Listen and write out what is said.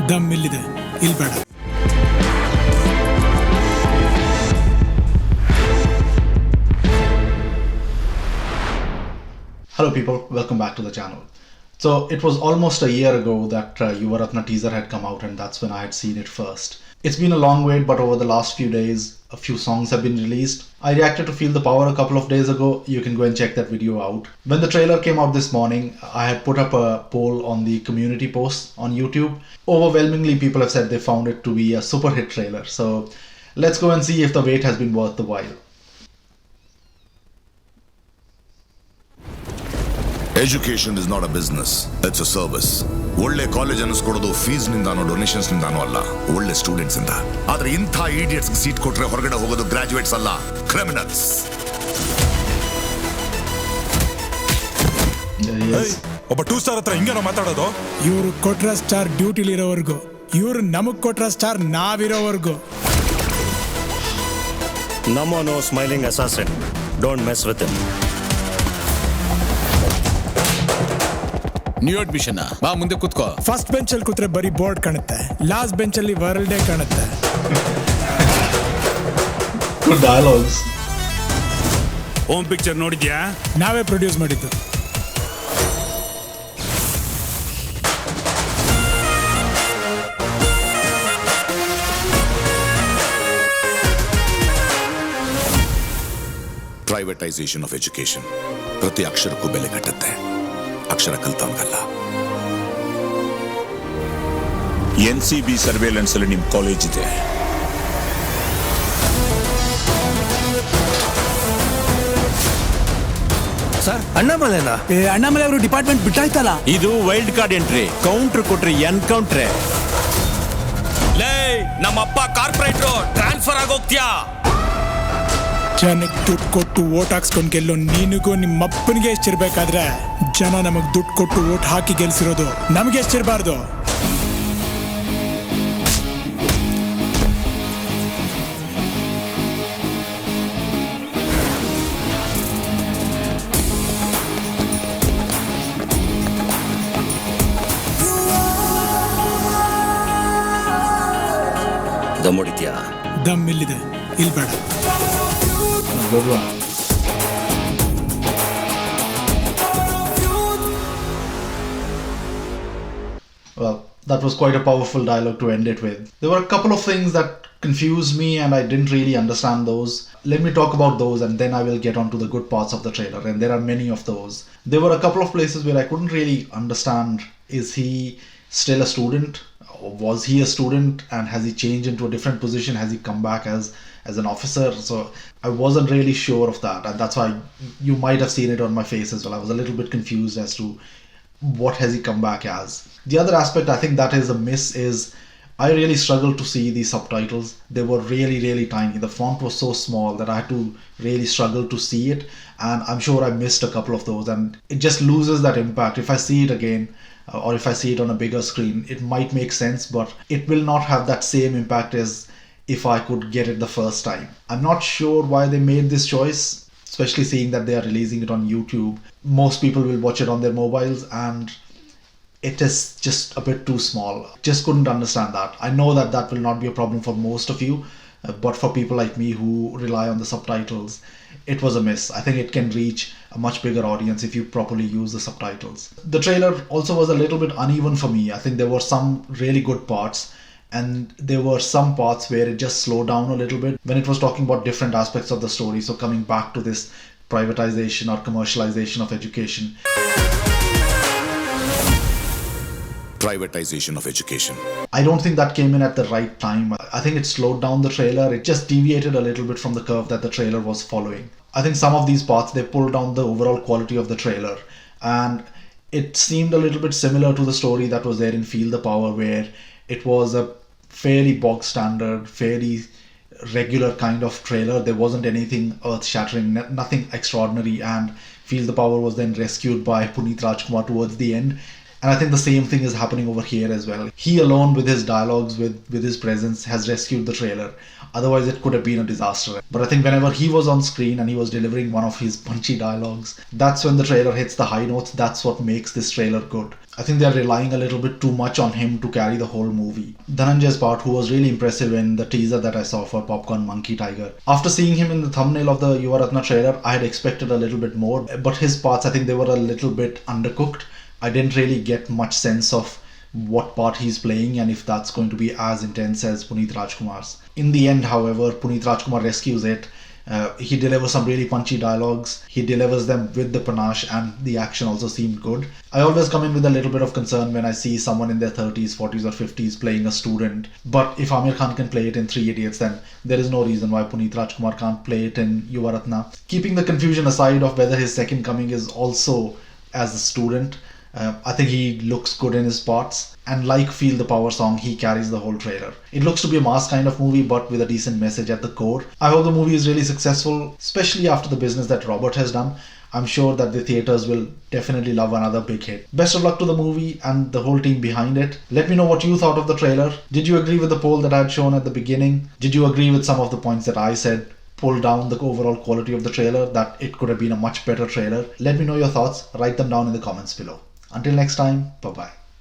ದಮ್ ಇಲ್ಲಿದೆ, ಇಲ್ಲಿ ಬೇಡ. Hello people, welcome back to the channel. So it was almost a year ago that Yuvarathnaa teaser had come out, and that's when I had seen it first. It's been a long wait, but over the last few days, a few songs have been released. I reacted to Feel the Power a couple of days ago. You can go and check that video out. When the trailer came out this morning, I had put up a poll on the community post on YouTube. Overwhelmingly, people have said they found it to be a super hit trailer. So let's go and see if the wait has been worth the while. Education is not a business, it's a service. ಒಳ್ಳೆ college ಅನ್ನಿಸ್ಕೊಡೋದು fees ನಿಂದಾನೋ donations ನಿಂದಾನೋ ಅಲ್ಲ, ಒಳ್ಳೆ students ಇಂದ. ಆದ್ರೆ ಇಂಥ idiots seat ಕೊಟ್ರೆ ಹೊರಗಡೆ ಹೋಗೋದು graduates ಅಲ್ಲ, ಕ್ರಿಮಿನಲ್ಸ್. ಒಬ್ಬ 2 ಸ್ಟಾರ್ ಹತ್ರ ಹಿಂಗೇನೋ ಮಾತಾಡೋದು? ಇವ್ರು ಕೊಟ್ರ ಸ್ಟಾರ್ ಡ್ಯೂಟಿಲಿರೋವರೆಗೂ, ಇವ್ರು ನಮಗ್ ಕೊಟ್ರ ಸ್ಟಾರ್ ನಾವಿರೋವರೆಗೂ. No smiling assassin, don't mess with him. New admission ಬಾ, ಮುಂದೆ ಕೂತ್ಕೋ. ಫಸ್ಟ್ ಬೆಂಚ್ ಅಲ್ಲಿ ಕೂತ್ರೆ ಬರೀ ಬೋರ್ಡ್ ಕಾಣುತ್ತೆ, ಲಾಸ್ಟ್ ಬೆಂಚ್ ಅಲ್ಲಿ ವರ್ಲ್ಡ್ ಡೇ ಕಾಣುತ್ತೆ. Good dialogues. ಹೋಮ್ ಪಿಕ್ಚರ್ ನೋಡಿದ್ಯಾ? ನಾವೇ ಪ್ರೊಡ್ಯೂಸ್ ಮಾಡಿದ್ದು. ಪ್ರೈವೇಟೈಸೇಷನ್ ಆಫ್ ಎಜುಕೇಶನ್ ಪ್ರತಿ ಅಕ್ಷರಕ್ಕೂ ಬೆಲೆ ಕಟ್ಟುತ್ತೆ, ಅಕ್ಷರ ಕಲ್ತವನ್ಗಲ್ಲ. NCB ಸರ್ವೇಲೆನ್ಸ್ ಅಲ್ಲಿ ನಿಮ್ ಕಾಲೇಜ್ ಇದೆ. ಸರ್ ಅಣ್ಣಾಮಲೆನಾ? ಅಣ್ಣಾಮಲೆ ಅವರು ಡಿಪಾರ್ಟ್ಮೆಂಟ್ ಬಿಟ್ಟಾಯ್ತಲ್ಲ. ಇದು ವೈಲ್ಡ್ ಕಾರ್ಡ್ ಎಂಟ್ರಿ, ಕೌಂಟರ್ ಕೊಟ್ರಿ ಎನ್ಕೌಂಟ್ರೆ. ಲೇ ನಮ್ಮಪ್ಪ ಕಾರ್ಪೊರೇಟ್ರು, ಟ್ರಾನ್ಸ್ಫರ್ ಆಗೋಗ್ತೀಯಾ? ಜನಕ್ಕೆ ದುಡ್ಡು ಕೊಟ್ಟು ಓಟ್ ಹಾಕ್ಸ್ಕೊಂಡು ಗೆಲ್ಲೋ ನೀನಿಗೂ ನಿಮ್ಮಪ್ಪನಿಗೆ ಎಷ್ಟಿರ್ಬೇಕಾದ್ರೆ ಜನ ನಮಗ್ ದುಡ್ಡು ಕೊಟ್ಟು ಓಟ್ ಹಾಕಿ ಗೆಲ್ಸಿರೋದು ನಮಗೆ ಎಷ್ಟಿರಬಾರ್ದು? ದಮ್ ಹೊಡಿತೀಯಾ? ದಮ್ ಇಲ್ಲಿದೆ, ಇಲ್ಲಿ ಬೇಡ. Good one. Well, that was quite a powerful dialogue to end it with. There were a couple of things that confused me and I didn't really understand those. Let me talk about those and then I will get on to the good parts of the trailer, and there are many of those. There were a couple of places where I couldn't really understand, is he still a student? Or was he a student and has he changed into a different position? Has he come back as an officer? So I wasn't really sure of that, and that's why you might have seen it on my face as well. I was a little bit confused as to what has he come back as. The other aspect I think that is a miss is I really struggled to see the subtitles. They were really, really tiny. The font was so small that I had to really struggle to see it, and I'm sure I missed a couple of those, and it just loses that impact. If I see it again, or if I see it on a bigger screen, it might make sense, but it will not have that same impact as if I could get it the first time. I'm not sure why they made this choice, especially seeing that they are releasing it on YouTube. Most people will watch it on their mobiles and it is just a bit too small. Just couldn't understand that. I know that that will not be a problem for most of you, but for people like me who rely on the subtitles, it was a miss. I think it can reach a much bigger audience if you properly use the subtitles. The trailer also was a little bit uneven for me. I think there were some really good parts, and there were some parts where it just slowed down a little bit when it was talking about different aspects of the story. So coming back to this privatization or commercialization of education. Privatization of education. I don't think that came in at the right time. I think it slowed down the trailer. It just deviated a little bit from the curve that the trailer was following. I think some of these parts, they pulled down the overall quality of the trailer, and it seemed a little bit similar to the story that was there in Feel the Power, where it was a fairly bog standard, fairly regular kind of trailer. There wasn't anything earth-shattering, nothing extraordinary, and Feel the Power was then rescued by Puneeth Rajkumar towards the end, And I think the same thing is happening over here as well. He alone with his dialogues, with his presence, has rescued the trailer. Otherwise it could have been a disaster. But I think whenever he was on screen and he was delivering one of his punchy dialogues, that's when the trailer hits the high notes. That's what makes this trailer good. I think they are relying a little bit too much on him to carry the whole movie. Dhananjay's part, who was really impressive in the teaser that I saw for Popcorn Monkey Tiger. After seeing him in the thumbnail of the Yuvarathnaa trailer, I had expected a little bit more, but his parts, I think they were a little bit undercooked. I didn't really get much sense of what part he's playing and if that's going to be as intense as Puneeth Rajkumar's. In the end, however, Puneeth Rajkumar rescues it. He delivers some really punchy dialogues. He delivers them with the panache, and the action also seemed good. I always come in with a little bit of concern when I see someone in their 30s, 40s or 50s playing a student. But if Aamir Khan can play it in 3 Idiots, then there is no reason why Puneeth Rajkumar can't play it in Yuvarathnaa. Keeping the confusion aside of whether his second coming is also as a student, I think he looks good in his parts, and like Feel the Power song, he carries the whole trailer. It looks to be a mass kind of movie, but with a decent message at the core. I hope the movie is really successful, especially after the business that Robert has done. I'm sure that the theaters will definitely love another big hit. Best of luck to the movie and the whole team behind it. Let me know what you thought of the trailer. Did you agree with the poll that I had shown at the beginning? Did you agree with some of the points that I said pull down the overall quality of the trailer, that it could have been a much better trailer? Let me know your thoughts. Write them down in the comments below. Until next time, bye-bye.